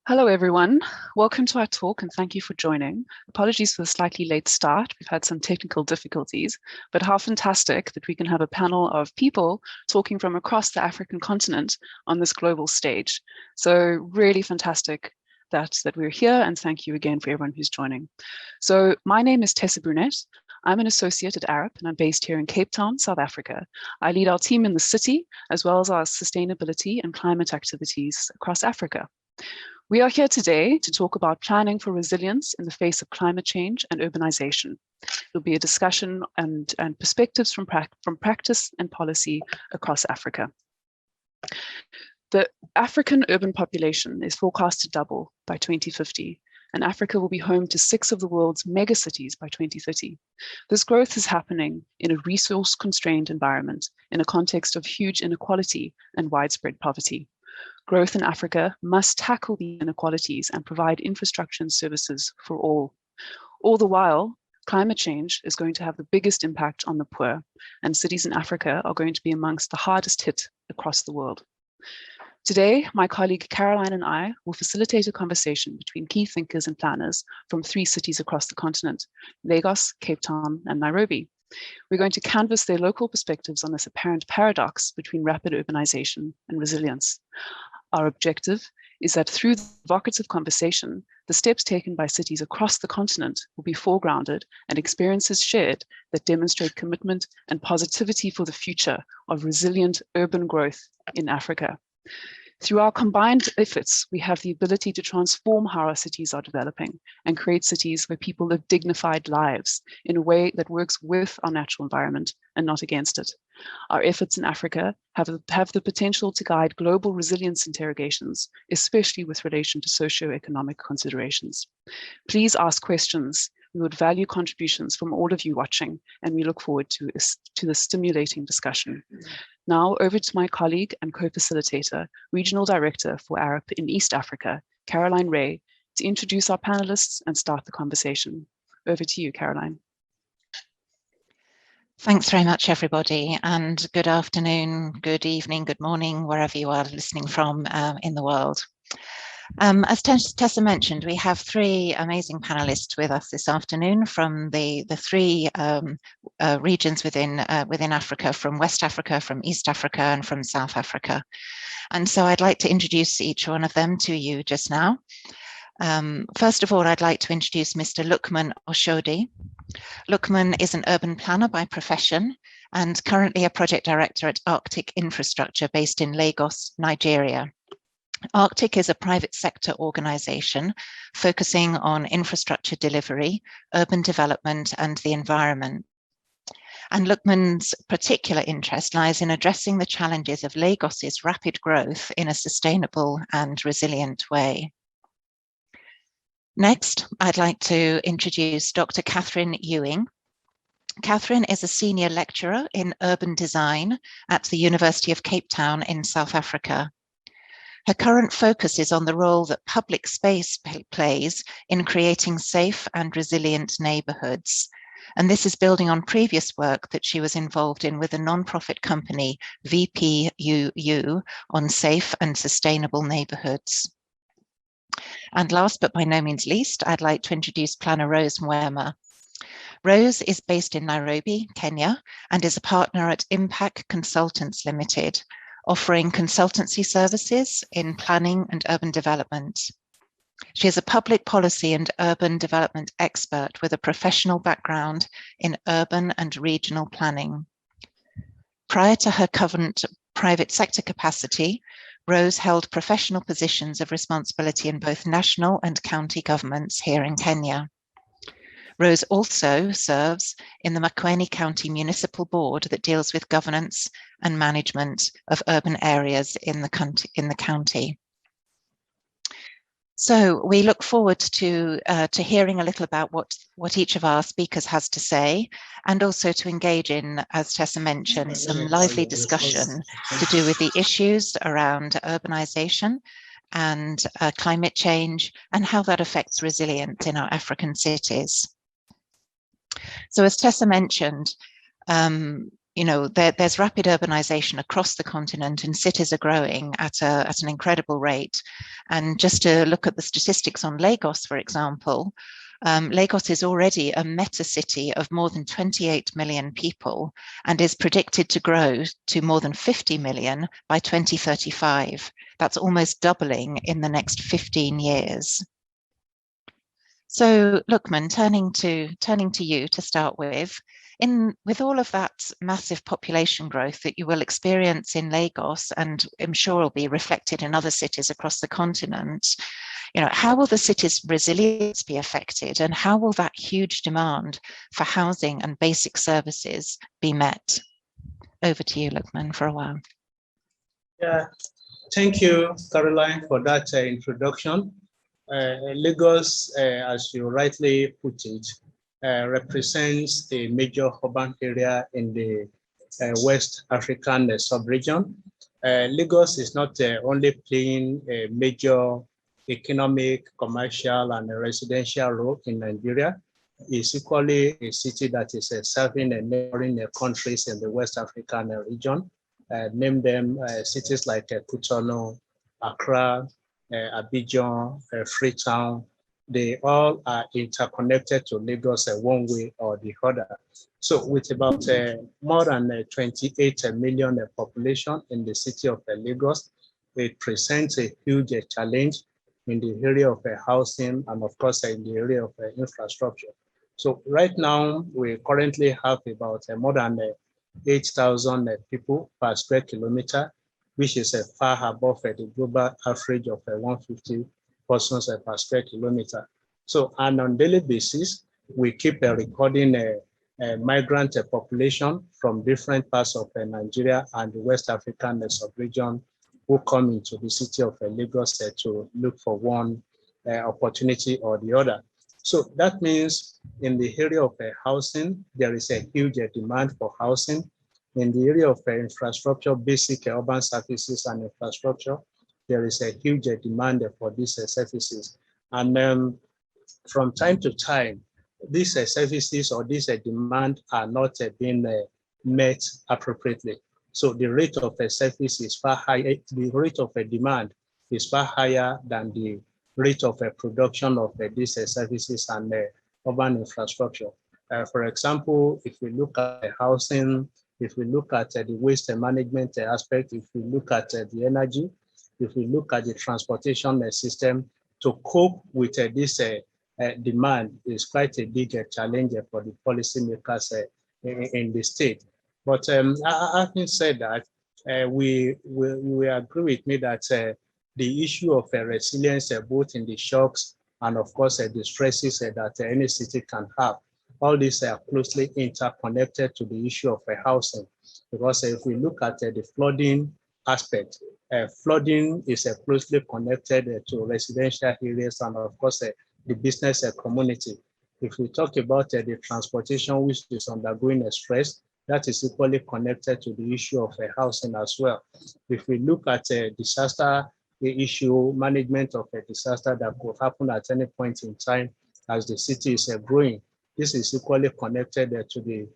Hello, everyone. Welcome to our talk and thank you for joining. Apologies for the slightly late start. We've had some technical difficulties, but how fantastic that we can have a panel of people talking from across the African continent on this global stage. So really fantastic that we're here, and thank you again for everyone who's joining. So my name is Tessa Brunette. I'm an associate at Arup and I'm based here in Cape Town, South Africa. I lead our team in the city, as well as our sustainability and climate activities across Africa. We are here today to talk about planning for resilience in the face of climate change and urbanization. There'll be a discussion and perspectives from practice and policy across Africa. The African urban population is forecast to double by 2050, and Africa will be home to 6 of the world's megacities by 2030. This growth is happening in a resource-constrained environment in a context of huge inequality and widespread poverty. Growth in Africa must tackle the inequalities and provide infrastructure and services for all. All the while, climate change is going to have the biggest impact on the poor, and cities in Africa are going to be amongst the hardest hit across the world. Today, my colleague Caroline and I will facilitate a conversation between key thinkers and planners from 3 cities across the continent: Lagos, Cape Town, and Nairobi. We're going to canvass their local perspectives on this apparent paradox between rapid urbanization and resilience. Our objective is that through the evocative conversation, the steps taken by cities across the continent will be foregrounded and experiences shared that demonstrate commitment and positivity for the future of resilient urban growth in Africa. Through our combined efforts, we have the ability to transform how our cities are developing and create cities where people live dignified lives in a way that works with our natural environment and not against it. Our efforts in Africa have the potential to guide global resilience interrogations, especially with relation to socioeconomic considerations. Please ask questions. We would value contributions from all of you watching, and we look forward to the stimulating discussion. Now over to my colleague and co-facilitator, Regional Director for Arup in East Africa, Caroline Ray, to introduce our panelists and start the conversation. Over to you, Caroline. Thanks very much, everybody, and good afternoon, good evening, good morning, wherever you are listening from in the world. As Tessa mentioned, we have 3 amazing panelists with us this afternoon from the 3 regions within Africa, from West Africa, from East Africa, and from South Africa. And so I'd like to introduce each one of them to you just now. First of all, I'd like to introduce Mr. Lukman Oshodi. Lukman is an urban planner by profession and currently a project director at Arctic Infrastructure based in Lagos, Nigeria. Arctic is a private sector organisation focusing on infrastructure delivery, urban development and the environment. And Lukman's particular interest lies in addressing the challenges of Lagos's rapid growth in a sustainable and resilient way. Next, I'd like to introduce Dr. Catherine Ewing. Catherine is a senior lecturer in urban design at the University of Cape Town in South Africa. Her current focus is on the role that public space plays in creating safe and resilient neighbourhoods. And this is building on previous work that she was involved in with a non-profit company, VPUU, on safe and sustainable neighbourhoods. And last but by no means least, I'd like to introduce planner Rose Mwema. Rose is based in Nairobi, Kenya, and is a partner at Impact Consultants Limited, offering consultancy services in planning and urban development. She is a public policy and urban development expert with a professional background in urban and regional planning. Prior to her current private sector capacity, Rose held professional positions of responsibility in both national and county governments here in Kenya. Rose also serves in the Makueni County Municipal Board that deals with governance and management of urban areas in the county. So we look forward to hearing a little about what each of our speakers has to say, and also to engage in, as Tessa mentioned, some lively discussion to do with the issues around urbanisation and climate change and how that affects resilience in our African cities. So as Tessa mentioned, there's rapid urbanization across the continent, and cities are growing at an incredible rate. And just to look at the statistics on Lagos, for example, Lagos is already a meta city of more than 28 million people and is predicted to grow to more than 50 million by 2035. That's almost doubling in the next 15 years. So, Lukman, turning to you to start with, with all of that massive population growth that you will experience in Lagos, and I'm sure will be reflected in other cities across the continent, how will the city's resilience be affected, and how will that huge demand for housing and basic services be met? Over to you, Lukman, for a while. Yeah, thank you, Caroline, for that introduction. Lagos, as you rightly put it, represents a major urban area in the West African sub-region. Lagos is not only playing a major economic, commercial, and residential role in Nigeria. It's equally a city that is serving neighboring countries in the West African region. Name them cities like Cotonou, Accra, Abidjan, Freetown. They all are interconnected to Lagos one way or the other. So with about more than 28 million population in the city of Lagos, it presents a huge challenge in the area of housing and of course in the area of infrastructure. So right now, we currently have about more than 8,000 people per square kilometer, which is far above the global average of 150 persons per square kilometer. So on a daily basis, we keep recording a migrant population from different parts of Nigeria and the West African sub-region who come into the city of Lagos to look for one opportunity or the other. So that means in the area of housing, there is a huge demand for housing. In the area of infrastructure, basic urban services and infrastructure, there is a huge demand for these services. And from time to time, these services or this demand are not being met appropriately. So the rate of service is far higher, the rate of demand is far higher than the rate of production of these services and urban infrastructure. For example, if we look at housing, if we look at the waste management aspect, if we look at the energy, if we look at the transportation system, to cope with this demand is quite a big challenge for the policymakers in the state. But having said that, we agree with me that the issue of resilience, both in the shocks and of course the stresses that any city can have, all these are closely interconnected to the issue of housing. Because if we look at the flooding aspect, flooding is closely connected to residential areas and of course the business community. If we talk about the transportation which is undergoing a stress, that is equally connected to the issue of housing as well. If we look at disaster issue, management of a disaster that could happen at any point in time as the city is growing, this is equally connected to the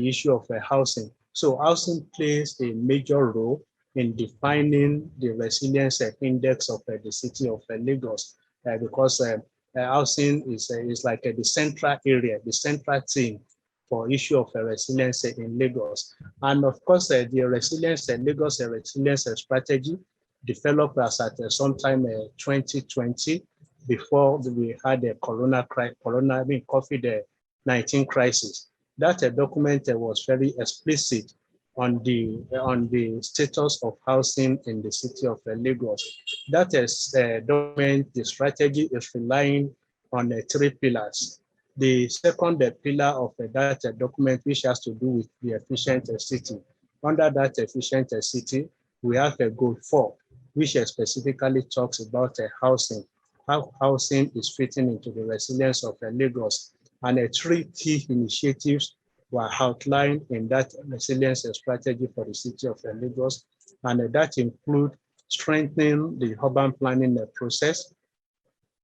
issue of housing. So housing plays a major role in defining the resilience index of the city of Lagos, because housing is like the central area, the central theme for issue of resilience in Lagos. And of course, the resilience Lagos resilience strategy developed as at sometime 2020, before we had the COVID-19 crisis. That document was very explicit on the status of housing in the city of Lagos. That is document, the strategy is relying on 3 pillars. The second pillar of that document, which has to do with the efficient city. Under that efficient city, we have a goal 4, which specifically talks about housing, how housing is fitting into the resilience of Lagos. And 3 key initiatives were outlined in that resilience strategy for the city of Lagos. And that include strengthening the urban planning process,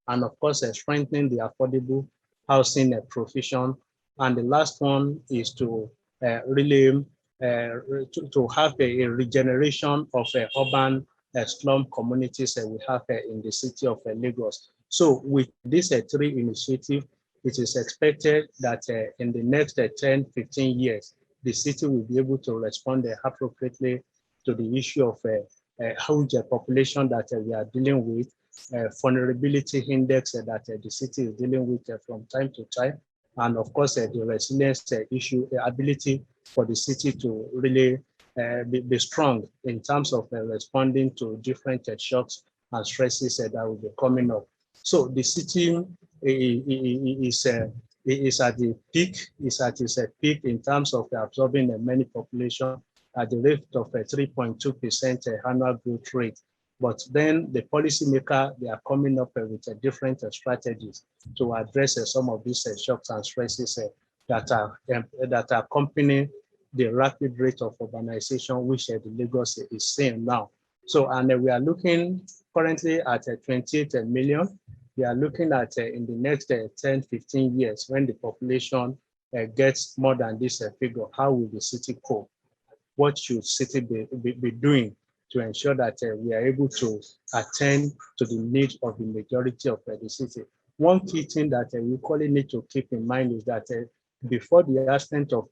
and of course, strengthening the affordable housing provision. And the last one is to really to have a regeneration of urban slum communities we have in the city of Lagos. So with this 3 initiatives, it is expected that in the next 10, 15 years, the city will be able to respond appropriately to the issue of huge population that we are dealing with, vulnerability index that the city is dealing with from time to time, and of course the resilience issue, the ability for the city to really be strong in terms of responding to different shocks and stresses that will be coming up. So the city is at the peak, is at its peak in terms of absorbing many population at the rate of 3.2% annual growth rate. But then the policymaker, they are coming up with different strategies to address some of these shocks and stresses that are accompanying the rapid rate of urbanization, which the Lagos is seeing now. So, and we are looking currently at 28 million. We are looking at in the next 10, 15 years, when the population gets more than this figure, how will the city cope? What should city be doing to ensure that we are able to attend to the needs of the majority of the city? One key thing that we equally need to keep in mind is that before the advent of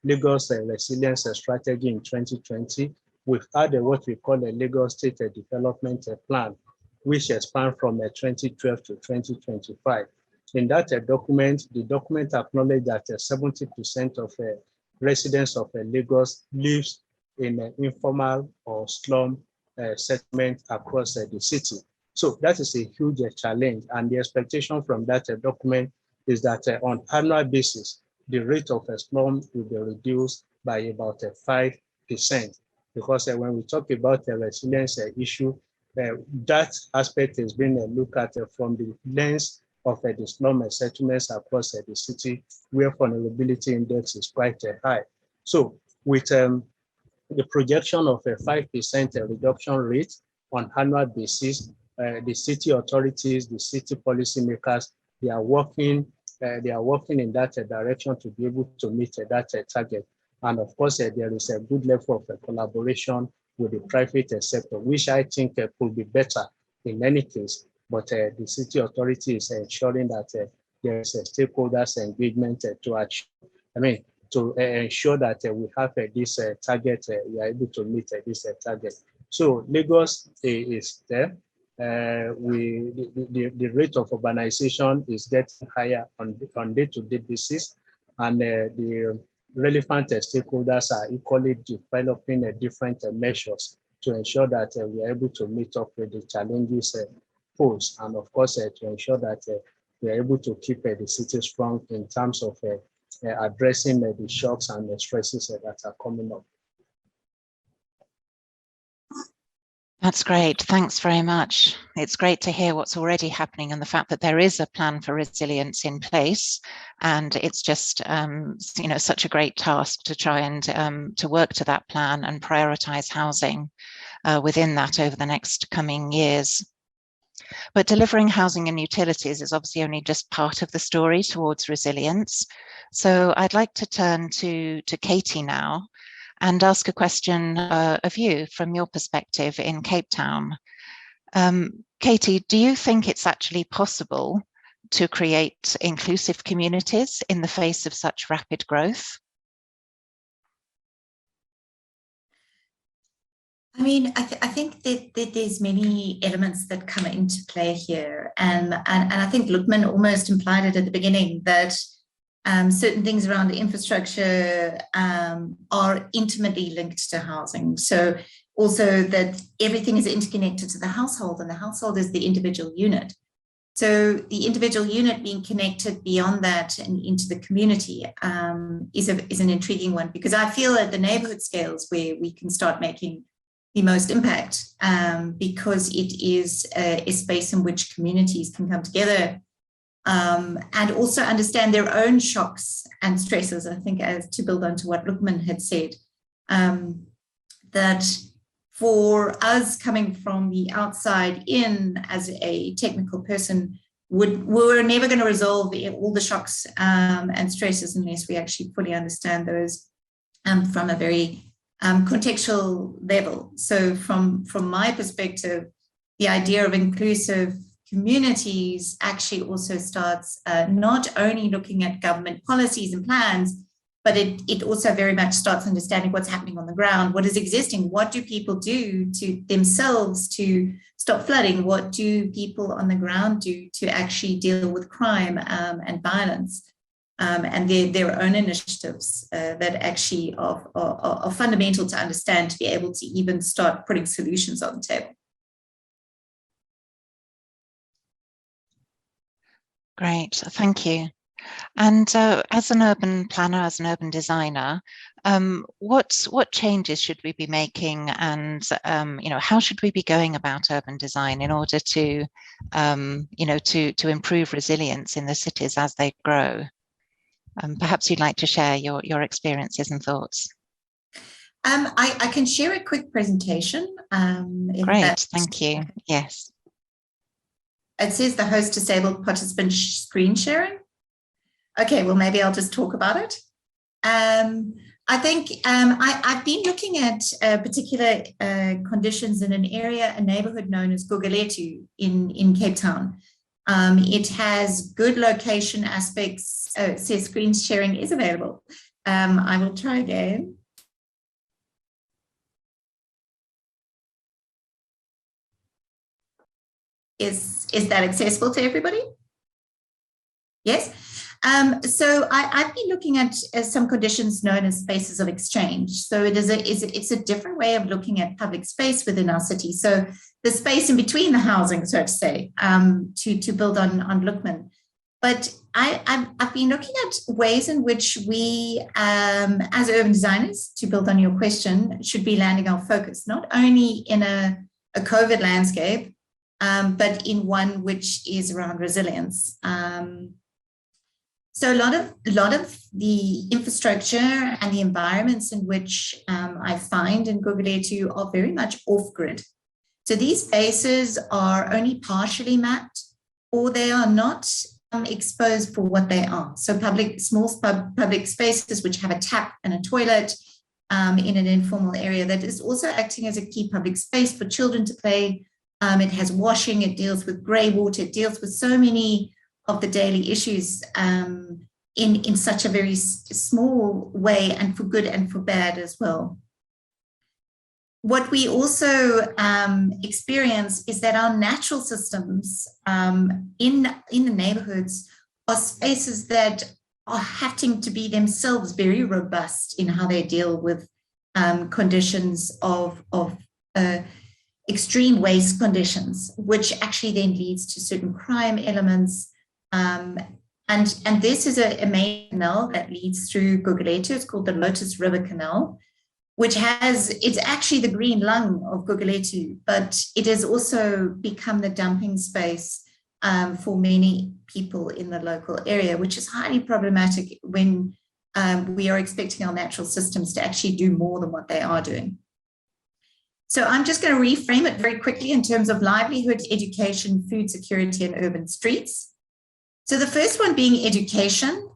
Lagos Resilience Strategy in 2020, we've had what we call a Lagos State Development Plan, which spanned from 2012 to 2025. In that document, the document acknowledged that 70% of residents of Lagos lives in informal or slum settlement across the city. So that is a huge challenge, and the expectation from that document is that on annual basis, the rate of slum will be reduced by about 5%. Because when we talk about the resilience issue, that aspect is being looked at from the lens of the slum settlements across the city, where vulnerability index is quite high. So with the projection of a 5% reduction rate on annual basis, the city authorities, the city policymakers, they are working in that direction to be able to meet that target. And of course, there is a good level of collaboration with the private sector, which I think could be better in any case. But the city authority is ensuring that there is a stakeholders engagement to achieve, to ensure that we have this target, we are able to meet this target. So Lagos is there. The rate of urbanization is getting higher on day-to-day basis, and the relevant stakeholders are equally developing different measures to ensure that we are able to meet up with the challenges posed, and of course to ensure that we are able to keep the city strong in terms of addressing the shocks and the stresses that are coming up. That's great. Thanks very much. It's great to hear what's already happening and the fact that there is a plan for resilience in place. And it's just, such a great task to try and to work to that plan and prioritize housing within that over the next coming years. But delivering housing and utilities is obviously only just part of the story towards resilience. So I'd like to turn to Katie now and ask a question of you from your perspective in Cape Town. Katie, do you think it's actually possible to create inclusive communities in the face of such rapid growth? I think that there's many elements that come into play here. And I think Lukman almost implied it at the beginning, that certain things around the infrastructure are intimately linked to housing. So also that everything is interconnected to the household, and the household is the individual unit. So the individual unit being connected beyond that and into the community is an intriguing one, because I feel at the neighborhood scales where we can start making the most impact, because it is a space in which communities can come together and also understand their own shocks and stresses. I think, as to build on to what Lukman had said, that for us coming from the outside in as a technical person, we're never going to resolve all the shocks and stresses unless we actually fully understand those from a very contextual level. So from my perspective, the idea of inclusive communities actually also starts not only looking at government policies and plans, but it also very much starts understanding what's happening on the ground, what is existing, what do people do to themselves to stop flooding, what do people on the ground do to actually deal with crime and violence, and their own initiatives that actually are fundamental to understand, to be able to even start putting solutions on the table. Great, thank you. And as an urban planner, as an urban designer, what changes should we be making, and how should we be going about urban design in order to to improve resilience in the cities as they grow? Perhaps you'd like to share your experiences and thoughts. I can share a quick presentation. Great, thank you. Yes. It says the host disabled participant screen sharing. Okay, well, maybe I'll just talk about it. I think I've been looking at particular conditions in an area, a neighborhood known as Gugulethu in Cape Town. It has good location aspects. It says screen sharing is available. I will try again. Is that accessible to everybody? Yes. So I've been looking at some conditions known as spaces of exchange. So it's a different way of looking at public space within our city. So the space in between the housing, so to say, to build on Lookman. But I've been looking at ways in which we, as urban designers, to build on your question, should be landing our focus, not only in a COVID landscape, but in one which is around resilience. So a lot of the infrastructure and the environments in which I find in Gugulethu are very much off-grid. So these spaces are only partially mapped, or they are not exposed for what they are. So small public spaces which have a tap and a toilet in an informal area that is also acting as a key public space for children to play. It has washing, it deals with grey water, it deals with so many of the daily issues in such a very small way, and for good and for bad as well. What we also experience is that our natural systems in the neighborhoods are spaces that are having to be themselves very robust in how they deal with conditions of extreme waste conditions, which actually then leads to certain crime elements. And this is a main canal that leads through Gugulethu. It's called the Lotus River Canal, which it's actually the green lung of Gugulethu, but it has also become the dumping space for many people in the local area, which is highly problematic when we are expecting our natural systems to actually do more than what they are doing. So I'm just going to reframe it very quickly in terms of livelihood, education, food security, and urban streets. So the first one being education,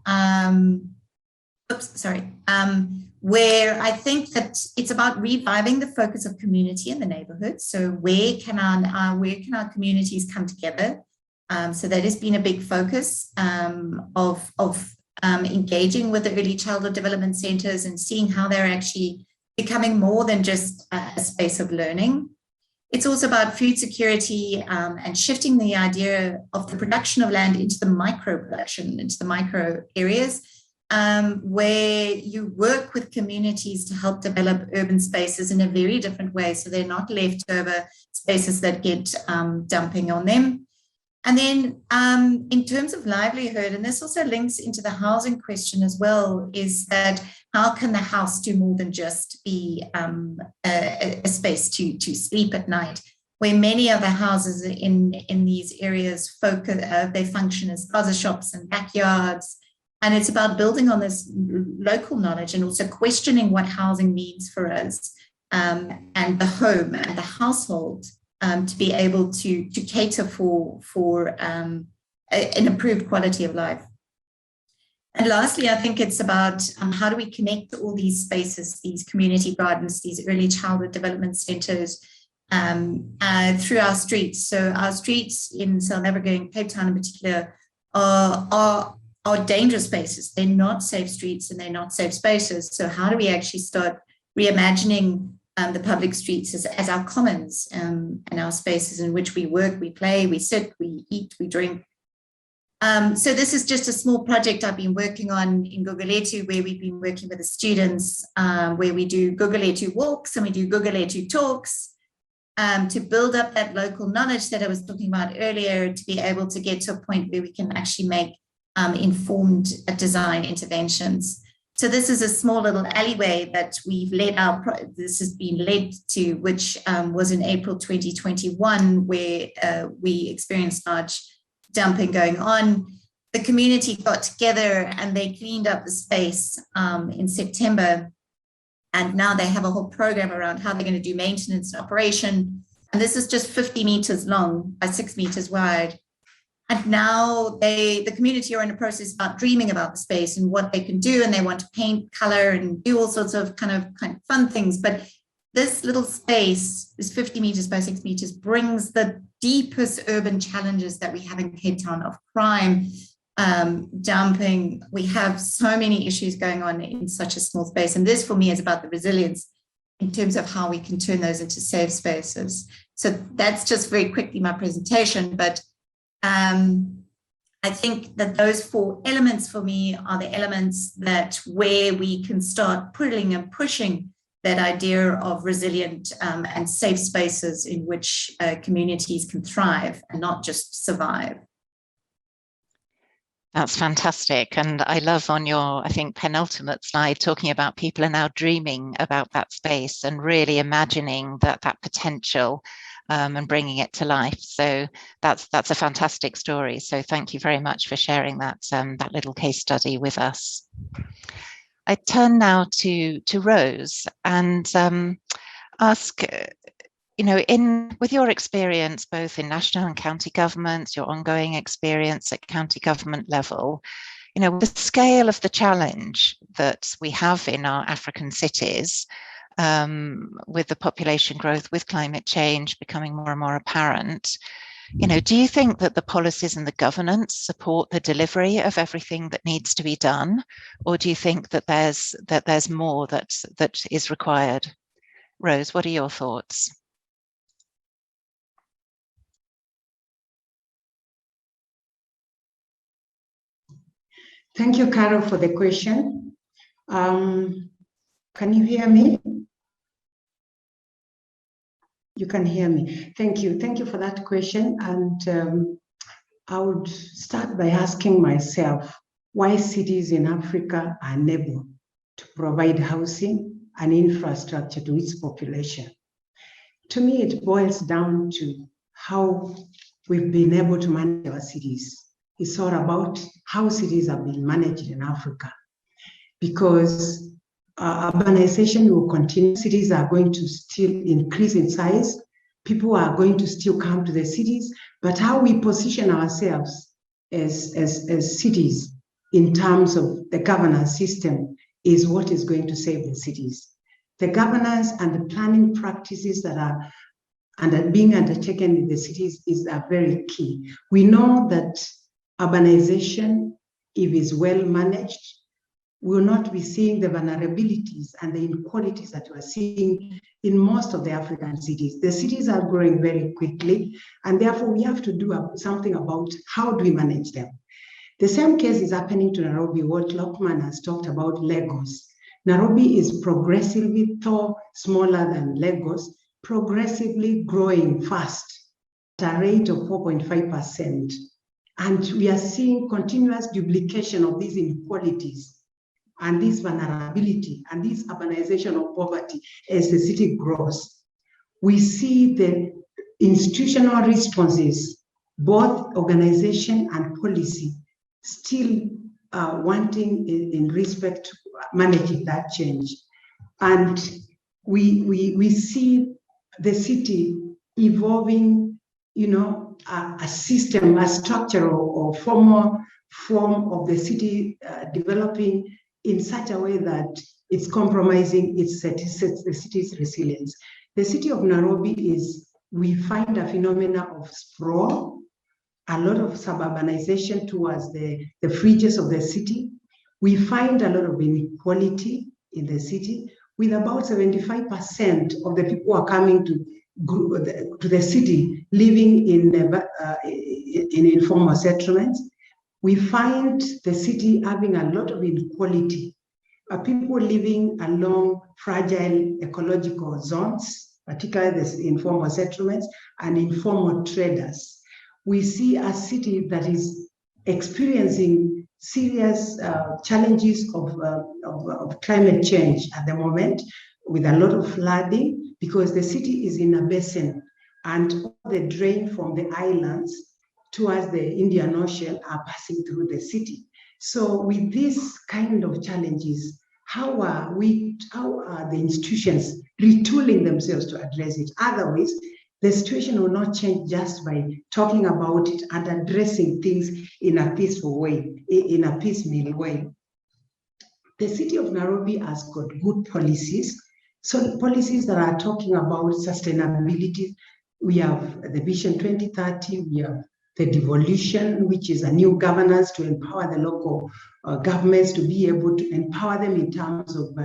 where I think that it's about reviving the focus of community in the neighborhood. So where can our communities come together? So that has been a big focus of engaging with the early childhood development centers and seeing how they're actually becoming more than just a space of learning. It's also about food security and shifting the idea of the production of land into the micro production, into the micro areas, where you work with communities to help develop urban spaces in a very different way. So they're not leftover spaces that get dumping on them. And then in terms of livelihood, and this also links into the housing question as well, is that how can the house do more than just be a space to sleep at night, where many of the houses in these areas they function as plaza shops and backyards. And it's about building on this local knowledge and also questioning what housing means for us and the home and the household to be able to cater for an improved quality of life. And lastly, I think it's about how do we connect all these spaces, these community gardens, these early childhood development centers through our streets. So our streets in South Africa, in Cape Town in particular, are dangerous spaces. They're not safe streets and they're not safe spaces. So how do we actually start reimagining the public streets as our commons and our spaces in which we work, we play, we sit, we eat, we drink. So this is just a small project I've been working on in Gugulethu, where we've been working with the students, where we do Gugulethu walks and we do Gugulethu talks to build up that local knowledge that I was talking about earlier, to be able to get to a point where we can actually make informed design interventions. So this is a small little alleyway that we've this has been led to, which was in April 2021, where we experienced large dumping going on. The community got together and they cleaned up the space in September. And now they have a whole program around how they're going to do maintenance and operation. And this is just 50 meters long by 6 meters wide. And now the community are in a process about dreaming about the space and what they can do. And they want to paint, color, and do all sorts of kind of fun things. But this little space, this 50 meters by 6 meters, brings the deepest urban challenges that we have in Cape Town of crime, dumping. We have so many issues going on in such a small space. And this for me is about the resilience in terms of how we can turn those into safe spaces. So that's just very quickly my presentation. But I think that those 4 elements for me are the elements that where we can start pulling and pushing that idea of resilient and safe spaces in which communities can thrive and not just survive. That's fantastic. And I love on your, I think, penultimate slide, talking about people are now dreaming about that space and really imagining that potential and bringing it to life. So that's a fantastic story. So thank you very much for sharing that, that little case study with us. I turn now to Rose and ask, with your experience both in national and county governments, your ongoing experience at county government level, the scale of the challenge that we have in our African cities, with the population growth, with climate change becoming more and more apparent, do you think that the policies and the governance support the delivery of everything that needs to be done, or do you think that there's more that is required? Rose, what are your thoughts? Thank you, Carol, for the question. Can you hear me? You can hear me. Thank you. Thank you for that question. And I would start by asking myself why cities in Africa are unable to provide housing and infrastructure to its population. To me, it boils down to how we've been able to manage our cities. It's all about how cities have been managed in Africa, because urbanization will continue. Cities are going to still increase in size. People are going to still come to the cities, but how we position ourselves as cities in terms of the governance system is what is going to save the cities. The governance and the planning practices that are being undertaken in the cities are very key. We know that urbanization, if it's well managed, will not be seeing the vulnerabilities and the inequalities that we're seeing in most of the African cities. The cities are growing very quickly, and therefore we have to do something about how do we manage them. The same case is happening to Nairobi, what Lockman has talked about, Lagos. Nairobi is progressively, though smaller than Lagos, progressively growing fast at a rate of 4.5%. And we are seeing continuous duplication of these inequalities and this vulnerability and this urbanization of poverty as the city grows. We see the institutional responses, both organization and policy, still wanting in respect to managing that change. And we see the city evolving, a system, a structure or formal form of the city developing in such a way that it's compromising the city's resilience. The city of Nairobi we find a phenomena of sprawl, a lot of suburbanization towards the fringes of the city. We find a lot of inequality in the city, with about 75% of the people who are coming to the city living in informal settlements. We find the city having a lot of inequality. People living along fragile ecological zones, particularly the informal settlements and informal traders. We see a city that is experiencing serious challenges of climate change at the moment, with a lot of flooding, because the city is in a basin and all the drain from the islands towards the Indian Ocean are passing through the city. So with these kind of challenges, how are the institutions retooling themselves to address it? Otherwise, the situation will not change just by talking about it and addressing things in a peaceful way, in a piecemeal way. The city of Nairobi has got good policies. So policies that are talking about sustainability. We have the Vision 2030, we have the devolution, which is a new governance to empower the local governments to be able to empower them in terms of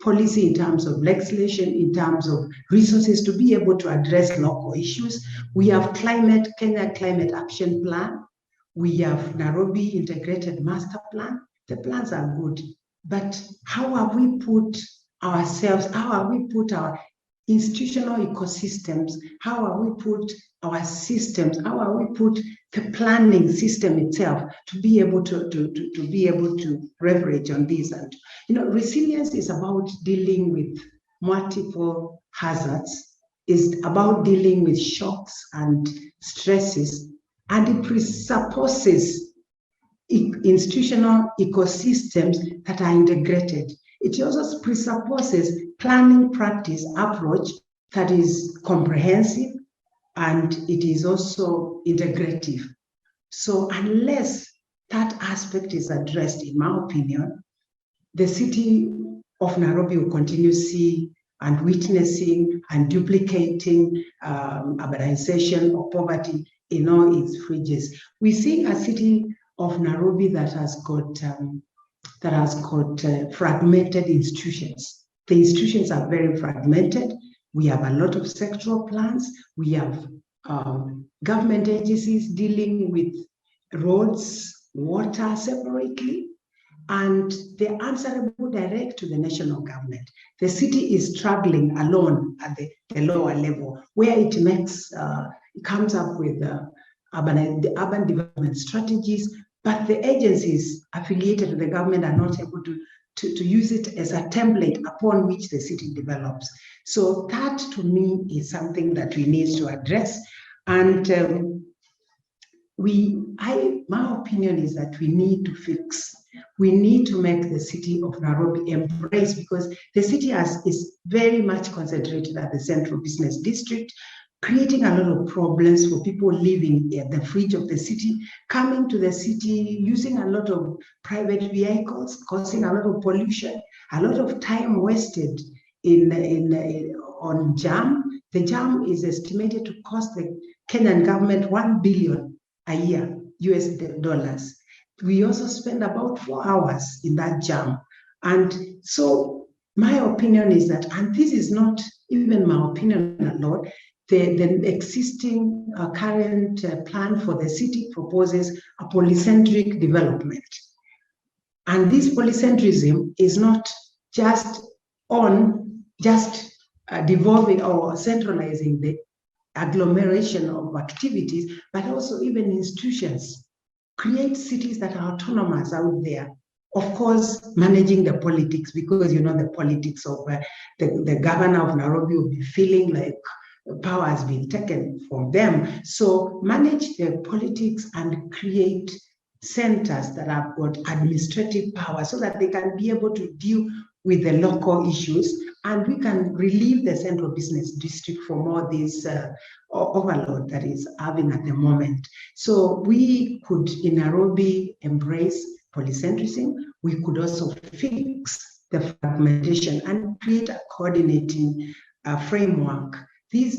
policy, in terms of legislation, in terms of resources to be able to address local issues. We have Kenya Climate Action Plan. We have Nairobi Integrated Master Plan. The plans are good, but how have we put ourselves, how have we put our institutional ecosystems, how have we put our systems, how have we put the planning system itself to be able to be able to leverage on this? And resilience is about dealing with multiple hazards, is about dealing with shocks and stresses, and it presupposes institutional ecosystems that are integrated. It also presupposes planning practice approach that is comprehensive, and it is also integrative. So unless that aspect is addressed, in my opinion, the city of Nairobi will continue seeing and witnessing and duplicating urbanization or poverty in all its fringes. We see a city of Nairobi that has got fragmented institutions. The institutions are very fragmented. We have a lot of sectoral plans. We have government agencies dealing with roads, water separately, and they're answerable direct to the national government. The city is struggling alone at the lower level, where it comes up with the urban development strategies, but the agencies affiliated to the government are not able to use it as a template upon which the city develops. So that, to me, is something that we need to address. And my opinion is that we need to fix. We need to make the city of Nairobi embrace, because the city is very much concentrated at the central business district, creating a lot of problems for people living at the fringe of the city, coming to the city, using a lot of private vehicles, causing a lot of pollution, a lot of time wasted on jam. The jam is estimated to cost the Kenyan government $1 billion a year, US dollars. We also spend about 4 hours in that jam. And so my opinion is that, and this is not even my opinion alone, the existing current plan for the city proposes a polycentric development. And this polycentrism is not just devolving or centralizing the agglomeration of activities, but also even institutions. Create cities that are autonomous out there. Of course, managing the politics, because the politics of the governor of Nairobi will be feeling like power has been taken from them. So manage the politics and create centers that have got administrative power so that they can be able to deal with the local issues, and we can relieve the central business district from all this overload that is having at the moment. So we could, in Nairobi, embrace polycentrism. We could also fix the fragmentation and create a coordinating framework.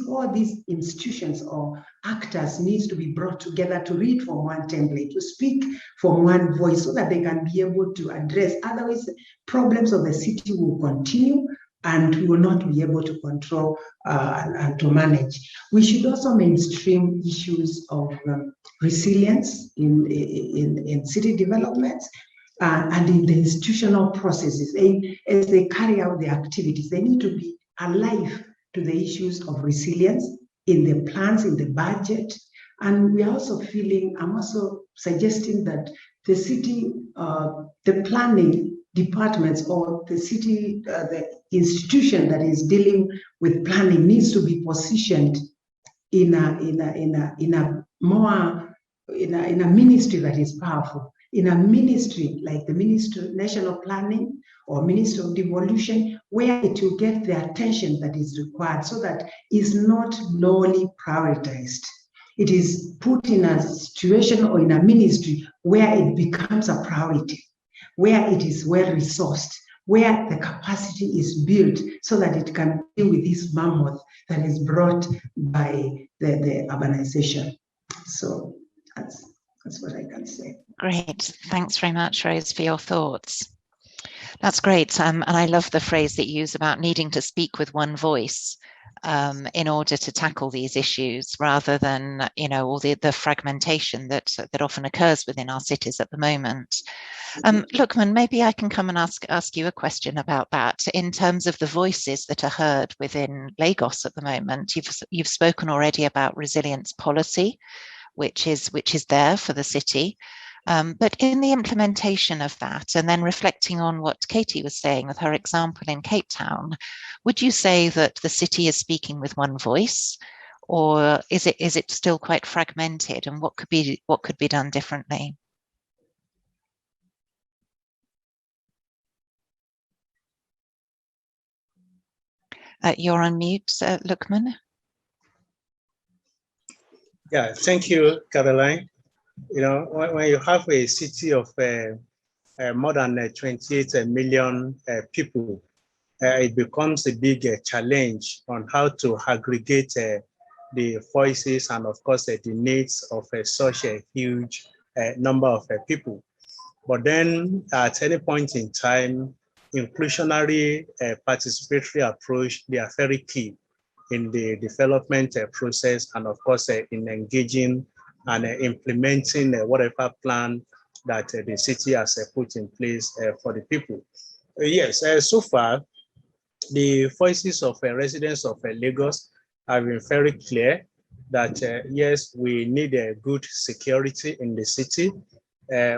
All these institutions or actors needs to be brought together to read from one template, to speak from one voice, so that they can be able to address. Otherwise, problems of the city will continue and we will not be able to control and to manage. We should also mainstream issues of resilience in city developments and in the institutional processes. As they carry out their activities, they need to be alive to the issues of resilience in the plans, in the budget. And we are also I'm also suggesting that the city, the planning departments or the city, the institution that is dealing with planning needs to be positioned in a ministry that is powerful. In a ministry like the Ministry of National Planning or Ministry of Devolution, where it will get the attention that is required, so that it's not lowly prioritized. It is put in a situation or in a ministry where it becomes a priority, where it is well resourced, where the capacity is built so that it can deal with this mammoth that is brought by the urbanization. So that's what I can say. Great. Thanks very much, Rose, for your thoughts. That's great. And I love the phrase that you use about needing to speak with one voice in order to tackle these issues, rather than, all the fragmentation that often occurs within our cities at the moment. Lukman, maybe I can come and ask you a question about that in terms of the voices that are heard within Lagos at the moment. You've spoken already about resilience policy, which is there for the city. But in the implementation of that, and then reflecting on what Katie was saying with her example in Cape Town, would you say that the city is speaking with one voice, or is it still quite fragmented, and what could be done differently? You're on mute, Lukman. Yeah, thank you, Caroline. When you have a city of more than 28 million people, it becomes a big challenge on how to aggregate the voices and, of course, the needs of such a huge number of people. But then at any point in time, inclusionary participatory approach, they are very key in the development process, and of course in engaging and implementing whatever plan that the city has put in place for the people. Yes, so far, the voices of residents of Lagos have been very clear that yes, we need a good security in the city.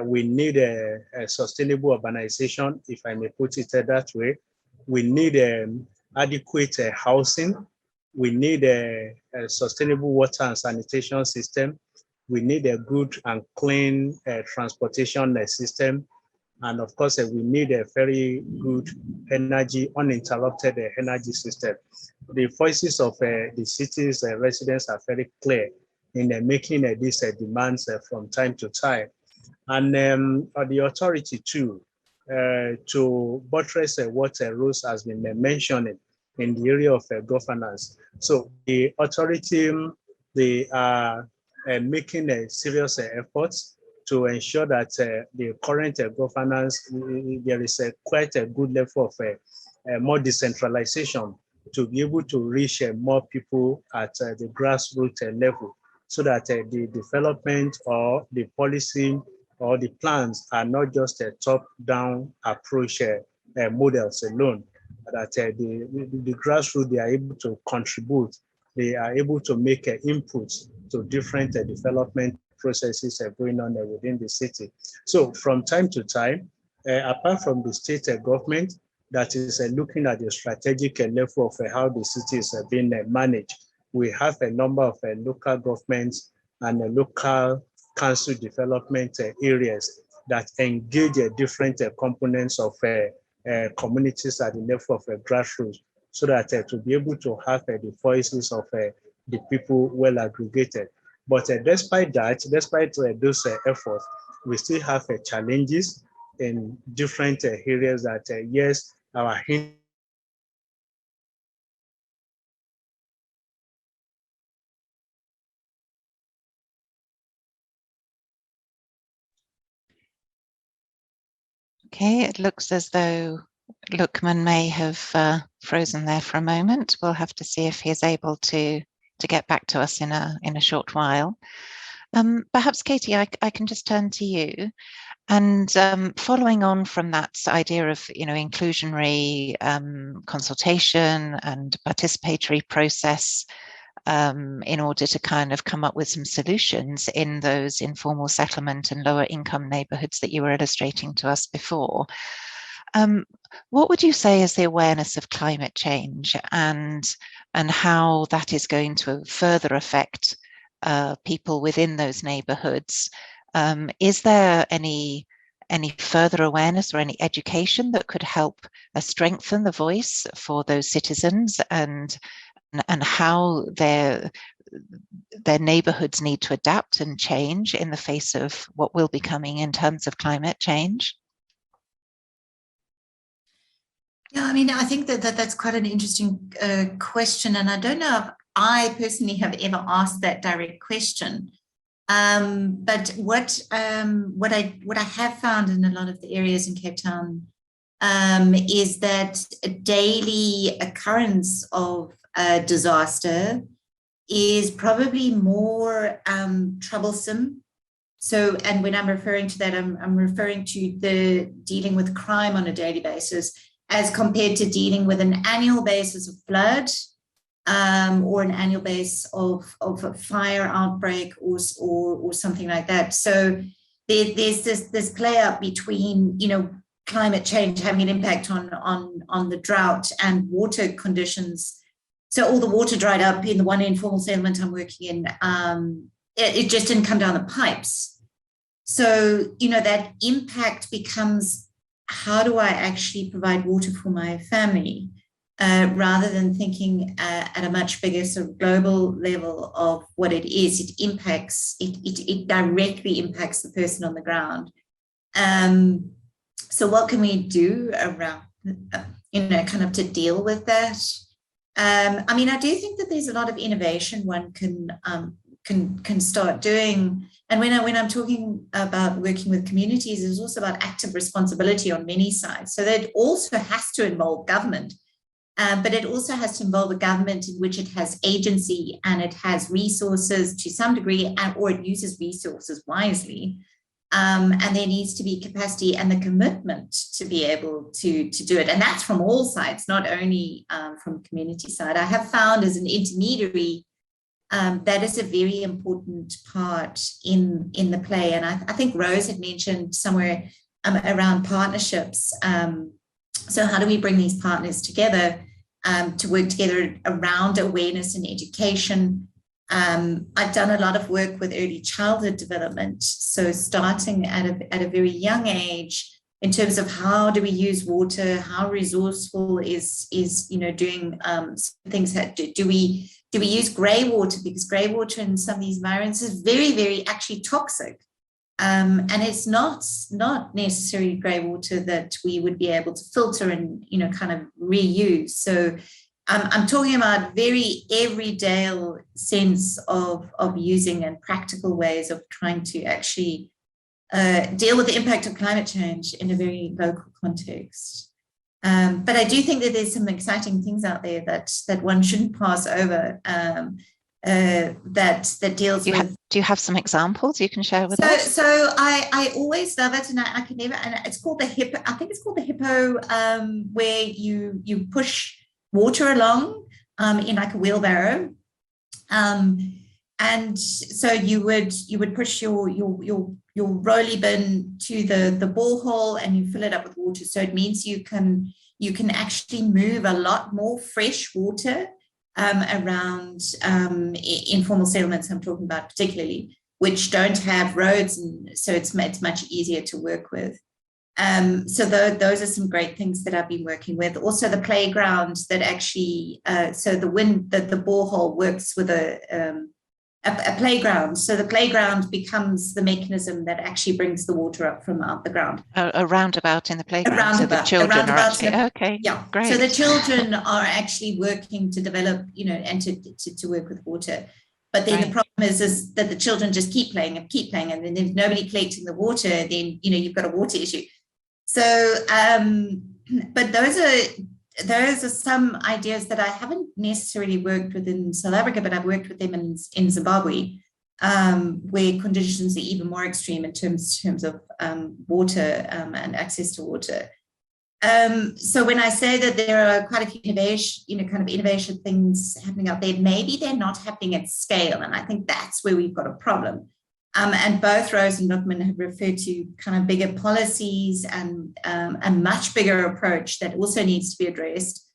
We need a sustainable urbanization, if I may put it that way. We need adequate housing. We need a sustainable water and sanitation system. We need a good and clean transportation system. And of course, we need a very good uninterrupted energy system. The voices of the city's residents are very clear in making these demands from time to time. And the authority too, to buttress what Rose has been mentioning in the area of governance. So the authority, they are making a serious efforts to ensure that the current governance, there is quite a good level of more decentralization to be able to reach more people at the grassroots level, so that the development or the policy or the plans are not just a top-down approach models alone, that the grassroots, they are able to contribute, they are able to make inputs to different development processes going on within the city. So from time to time, apart from the state government that is looking at the strategic level of how the city is being managed, we have a number of local governments and local council development areas that engage different components of communities at the level of grassroots, so that to be able to have the voices of the people well aggregated. But despite that, despite those efforts, we still have challenges in different areas that, yes, our Okay, it looks as though Lukman may have frozen there for a moment. We'll have to see if he's able to get back to us in a short while. Perhaps, Katie, I can just turn to you. And following on from that idea of, inclusionary consultation and participatory process in order to kind of come up with some solutions in those informal settlement and lower income neighbourhoods that you were illustrating to us before, what would you say is the awareness of climate change and how that is going to further affect people within those neighbourhoods? Is there any further awareness or any education that could help strengthen the voice for those citizens and how their neighbourhoods need to adapt and change in the face of what will be coming in terms of climate change? Yeah, I mean, I think that's quite an interesting question, and I don't know if I personally have ever asked that direct question. But what I have found in a lot of the areas in Cape Town is that a daily occurrence of a disaster is probably more troublesome. So, and when I'm referring to that, I'm referring to the dealing with crime on a daily basis as compared to dealing with an annual basis of flood or an annual base of a fire outbreak or something like that. So there's this play out between, climate change having an impact on the drought and water conditions. So all the water dried up in the one informal settlement I'm working in, it just didn't come down the pipes. So, that impact becomes, how do I actually provide water for my family? Rather than thinking at a much bigger sort of global level of what it is, it directly impacts the person on the ground. So what can we do around, kind of to deal with that? I mean, I do think that there's a lot of innovation one can start doing. And when I'm talking about working with communities, it's also about active responsibility on many sides. So that also has to involve government. But it also has to involve a government in which it has agency and it has resources to some degree, or it uses resources wisely. And there needs to be capacity and the commitment to be able to do it. And that's from all sides, not only from community side. I have found as an intermediary, that is a very important part in the play. And I think Rose had mentioned somewhere around partnerships. So how do we bring these partners together to work together around awareness and education? I've done a lot of work with early childhood development. So starting at a very young age in terms of how do we use water, how resourceful is doing things. Do we use grey water? Because grey water in some of these environments is very, very actually toxic. And it's not necessarily grey water that we would be able to filter and, kind of reuse. So I'm talking about very everyday sense of using and practical ways of trying to actually deal with the impact of climate change in a very local context. But I do think that there's some exciting things out there that one shouldn't pass over. That deals with. Do you have some examples you can share with us? So I always love it, and I can never. And it's called the hippo. I think it's called the hippo, where you push water along in like a wheelbarrow, and so you would push your rolly bin to the borehole and you fill it up with water. So it means you can actually move a lot more fresh water around informal settlements I'm talking about particularly, which don't have roads, and so it's much easier to work with. So those are some great things that I've been working with. Also the playground that actually, so the borehole works with a playground. So the playground becomes the mechanism that actually brings the water up from out the ground. A roundabout in the playground. A roundabout, so the children are actually, okay. Yeah, great. So the children are actually working to develop, and to work with water. But then the problem is that the children just keep playing, and then if nobody collecting the water, then you've got a water issue. So, but those are some ideas that I haven't necessarily worked with in South Africa, but I've worked with them in Zimbabwe, where conditions are even more extreme in terms of water and access to water. So when I say that there are quite a few innovation things happening out there, maybe they're not happening at scale, and I think that's where we've got a problem. And both Rose and Lukman have referred to kind of bigger policies and a much bigger approach that also needs to be addressed.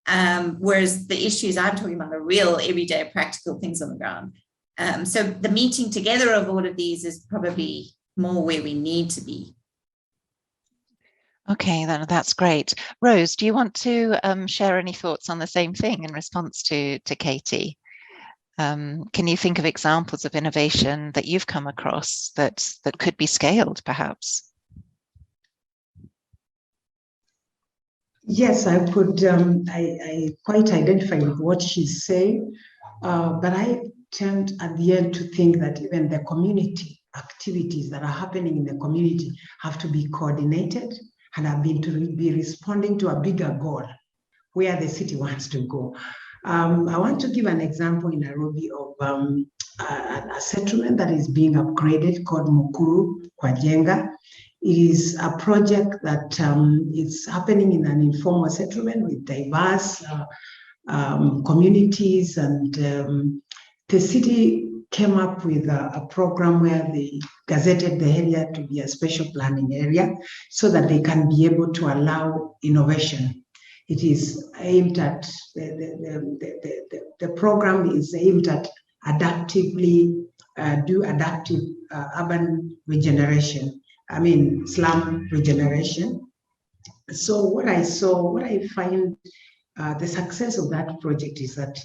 Whereas the issues I'm talking about are real, everyday, practical things on the ground. So the meeting together of all of these is probably more where we need to be. Okay, that's great. Rose, do you want to share any thoughts on the same thing in response to Katie? Can you think of examples of innovation that you've come across that could be scaled, perhaps? Yes, I could. I quite identify with what she's saying, but I tend at the end to think that even the community activities that are happening in the community have to be coordinated and have been to be responding to a bigger goal where the city wants to go. I want to give an example in Nairobi of a settlement that is being upgraded called Mukuru Kwajenga. It is a project that is happening in an informal settlement with diverse communities, and the city came up with a program where they gazetted the area to be a special planning area so that they can be able to allow innovation. It is aimed at, the program is aimed at adaptive urban regeneration, slum regeneration. So what I find the success of that project is that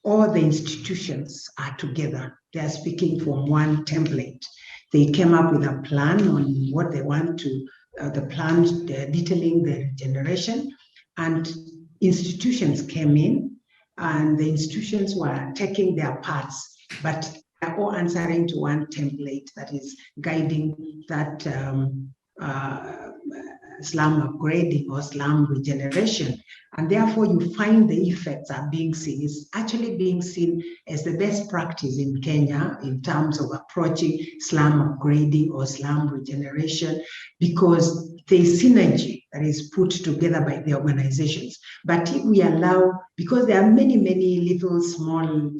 all the institutions are together. They are speaking from one template. They came up with a plan on what they want to, the plan detailing the regeneration, and institutions came in, and the institutions were taking their parts, but they're all answering to one template that is guiding that slum upgrading or slum regeneration. And therefore you find the effects are being seen. It's actually being seen as the best practice in Kenya in terms of approaching slum upgrading or slum regeneration, because there's synergy that is put together by the organizations. But if we allow, because there are many little small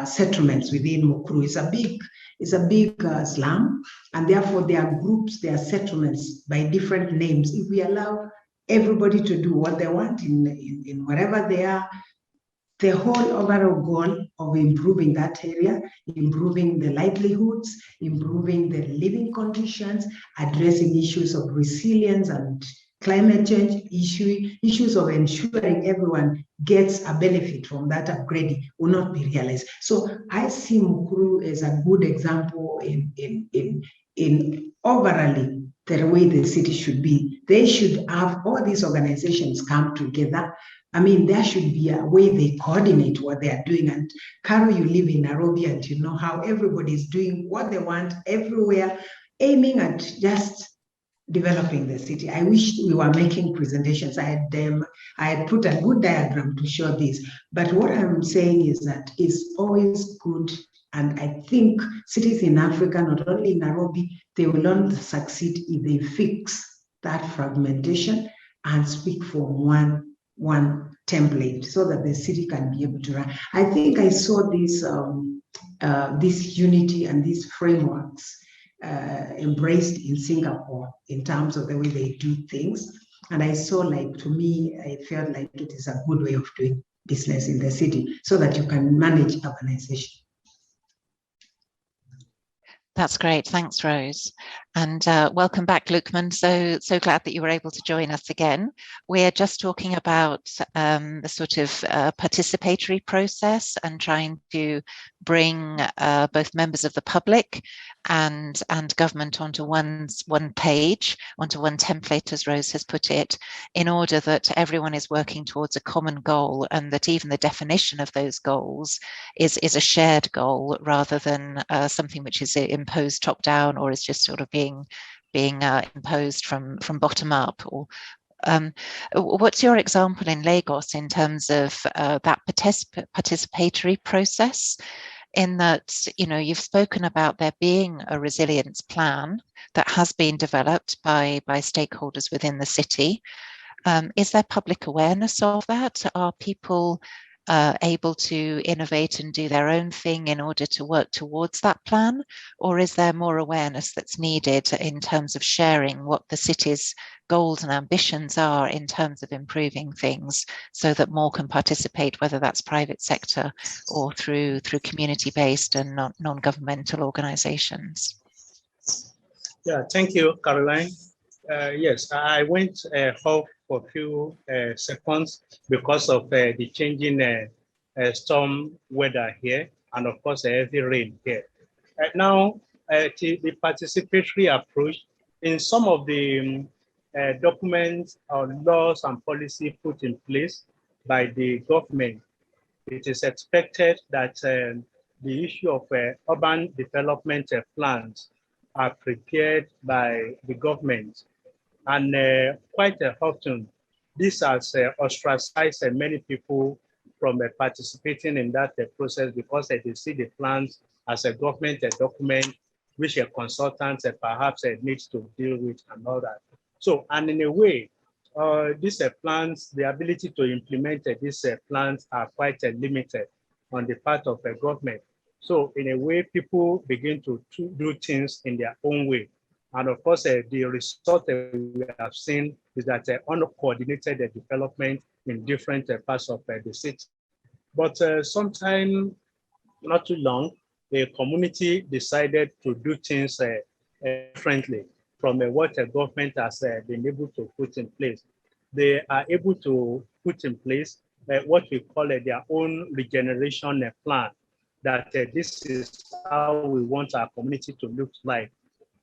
settlements within Mukuru, it's a big slum, and therefore there are groups, there are settlements by different names. If we allow everybody to do what they want in wherever they are, the whole overall goal of improving that area, improving the livelihoods, improving the living conditions, addressing issues of resilience and climate change issues of ensuring everyone gets a benefit from that upgrading will not be realized. So I see Mukuru as a good example in overall the way the city should be. They should have all these organizations come together. There should be a way they coordinate what they are doing. And Carol, you live in Nairobi and you know how everybody is doing what they want everywhere, aiming at just developing the city. I wish we were making presentations. I had put a good diagram to show this. But what I'm saying is that it's always good. And I think cities in Africa, not only in Nairobi, they will only succeed if they fix that fragmentation and speak from one template so that the city can be able to run. I think I saw this unity and these frameworks embraced in Singapore in terms of the way they do things. And I saw, to me, I felt like it is a good way of doing business in the city so that you can manage urbanization. That's great. Thanks, Rose. And welcome back, Lukman. So glad that you were able to join us again. We're just talking about the sort of participatory process and trying to bring both members of the public and government onto one page, onto one template, as Rose has put it, in order that everyone is working towards a common goal, and that even the definition of those goals is a shared goal rather than something which is imposed top down or is just sort of being imposed from bottom up. Or what's your example in Lagos in terms of that participatory process? In that, you know, you've spoken about there being a resilience plan that has been developed by stakeholders within the city. Is there public awareness of that? Are people able to innovate and do their own thing in order to work towards that plan? Or is there more awareness that's needed in terms of sharing what the city's goals and ambitions are in terms of improving things so that more can participate, whether that's private sector or through community-based and non-governmental organizations? Yeah, thank you, Caroline. Yes, I went off for a few seconds because of the changing storm weather here, and of course, heavy rain here. Now, the participatory approach in some of the documents or laws and policy put in place by the government, it is expected that the issue of urban development plans are prepared by the government. And quite often, this has ostracized many people from participating in that process because they see the plans as a government document which a consultant perhaps needs to deal with and all that. So, and in a way, these plans, the ability to implement these plans are quite limited on the part of the government. So in a way, people begin to do things in their own way. And of course, the result we have seen is that uncoordinated development in different parts of the city. But sometime not too long, the community decided to do things differently from what the government has been able to put in place. They are able to put in place what we call their own regeneration plan, that this is how we want our community to look like.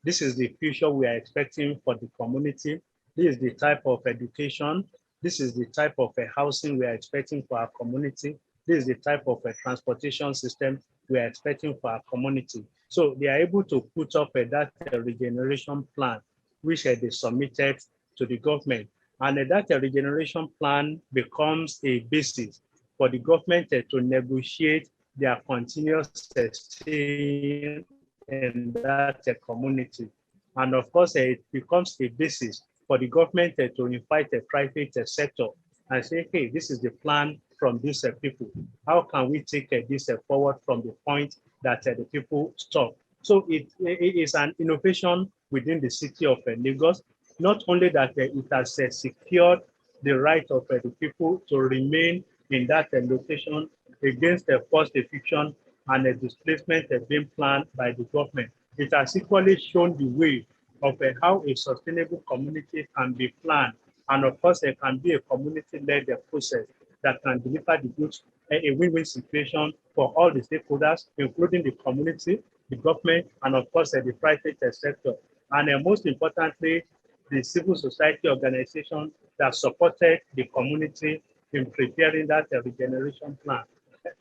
This is the future we are expecting for the community. This is the type of education. This is the type of housing we are expecting for our community. This is the type of transportation system we are expecting for our community. So they are able to put up that regeneration plan, which they submitted to the government. And that regeneration plan becomes a basis for the government to negotiate their continuous stay in that community. And of course, it becomes a basis for the government to invite the private sector and say, hey, this is the plan from these people. How can we take this forward from the point that the people stop? So it is an innovation within the city of Lagos. Not only that it has secured the right of the people to remain in that location against the forced eviction and the displacement being planned by the government. It has equally shown the way of how a sustainable community can be planned. And of course, there can be a community-led process that can deliver the goods, a win-win situation for all the stakeholders, including the community, the government, and of course, the private sector. And most importantly, the civil society organization that supported the community in preparing that regeneration plan.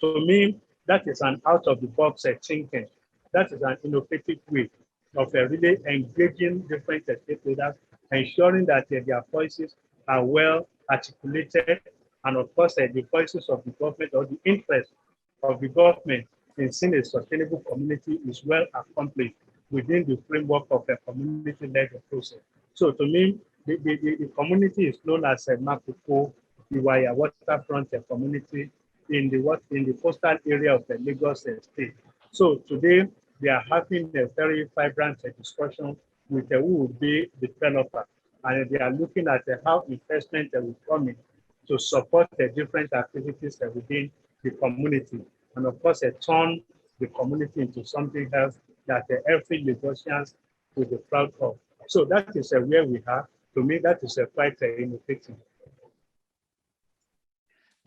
To me, that is an out-of-the-box thinking. That is an innovative way of really engaging different stakeholders, ensuring that their voices are well articulated, and of course, the voices of the government or the interest of the government in seeing a sustainable community is well accomplished within the framework of a community-led process. So to me, the community is known as a Mapuko Iwaya waterfront community in the coastal area of the Lagos state. So today we are having a very vibrant discussion with who will be the developer, and they are looking at how investment will come in to support the different activities within the community, and of course turn the community into something else that every Lagosian be proud of. So that is where we are. To me, that is quite innovative.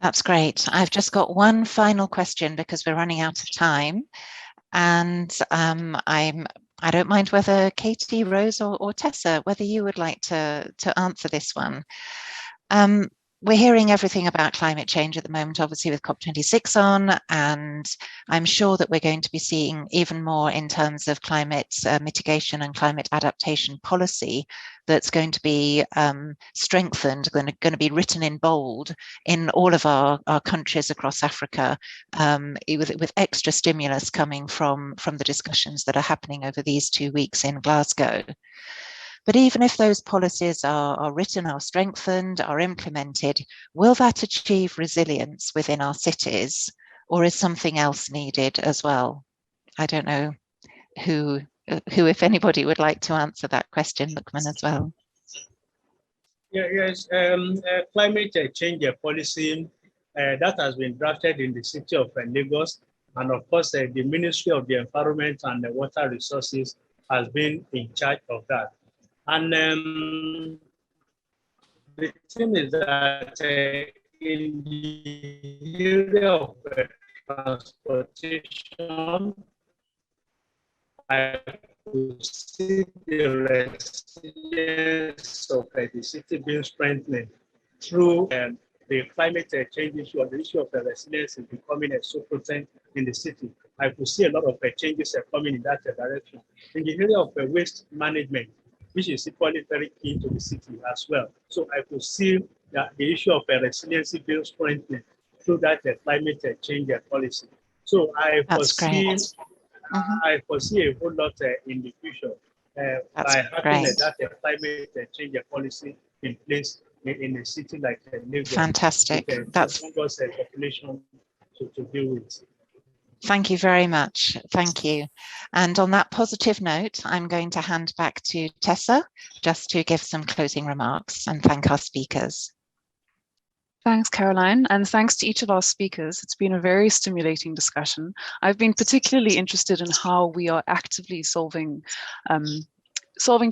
That's great. I've just got one final question because we're running out of time. And I don't mind whether Katie, Rose, or Tessa, whether you would like to answer this one. We're hearing everything about climate change at the moment, obviously with COP26 on, and I'm sure that we're going to be seeing even more in terms of climate mitigation and climate adaptation policy that's going to be strengthened, going to be written in bold in all of our countries across Africa, with extra stimulus coming from the discussions that are happening over these 2 weeks in Glasgow. But even if those policies are written, are strengthened, are implemented, will that achieve resilience within our cities, or is something else needed as well? I don't know who if anybody, would like to answer that question, Lukman, as well. Yeah, yes, climate change policy that has been drafted in the city of Lagos, and of course, the Ministry of the Environment and the Water Resources has been in charge of that. And the thing is that in the area of transportation, I could see the resilience of the city being strengthened through the climate change issue, or the issue of the resilience is becoming so potent in the city. I could see a lot of changes coming in that direction. In the area of waste management, which is equally very key to the city as well. So I could see that the issue of resiliency being strengthened through that climate change policy. So I foresee, I foresee a whole lot in the future by having that climate change policy in place in a city like Lagos. Fantastic. That's population to deal with. Thank you very much. Thank you. And on that positive note, I'm going to hand back to Tessa just to give some closing remarks and thank our speakers. Thanks, Caroline, and thanks to each of our speakers. It's been a very stimulating discussion. I've been particularly interested in how we are actively solving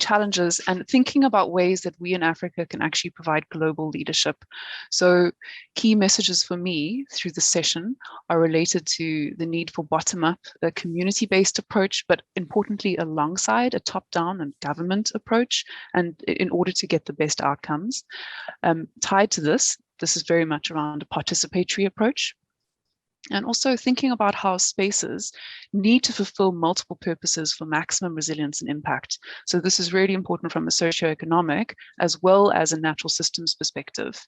challenges and thinking about ways that we in Africa can actually provide global leadership. So key messages for me through the session are related to the need for bottom-up, a community-based approach, but importantly alongside a top-down and government approach, and in order to get the best outcomes. Tied to this is very much around a participatory approach. And also thinking about how spaces need to fulfill multiple purposes for maximum resilience and impact. So this is really important from a socioeconomic as well as a natural systems perspective.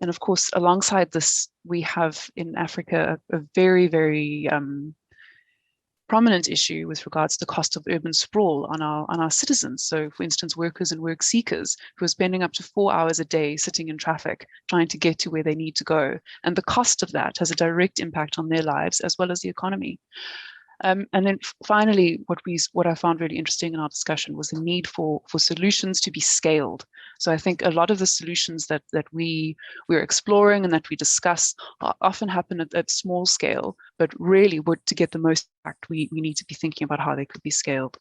And of course, alongside this, we have in Africa a very, very prominent issue with regards to the cost of urban sprawl on our citizens. So for instance, workers and work seekers who are spending up to 4 hours a day sitting in traffic, trying to get to where they need to go. And the cost of that has a direct impact on their lives as well as the economy. And then finally, what I found really interesting in our discussion was the need for solutions to be scaled. So I think a lot of the solutions that we're exploring and that we discuss often happen at small scale, but really to get the most impact, we need to be thinking about how they could be scaled.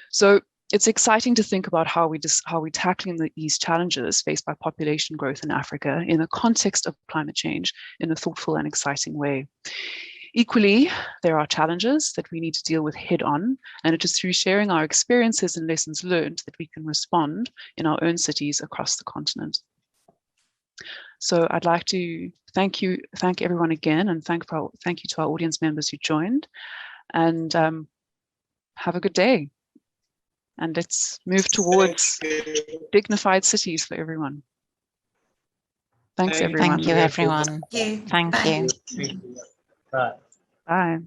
So it's exciting to think about how we're tackling these challenges faced by population growth in Africa in the context of climate change in a thoughtful and exciting way. Equally, there are challenges that we need to deal with head on, and it is through sharing our experiences and lessons learned that we can respond in our own cities across the continent. So I'd like to thank everyone again, and thank you to our audience members who joined, and have a good day. And let's move towards dignified cities for everyone. Thanks, everyone. Thank you, everyone. Thank you. Bye. Bye.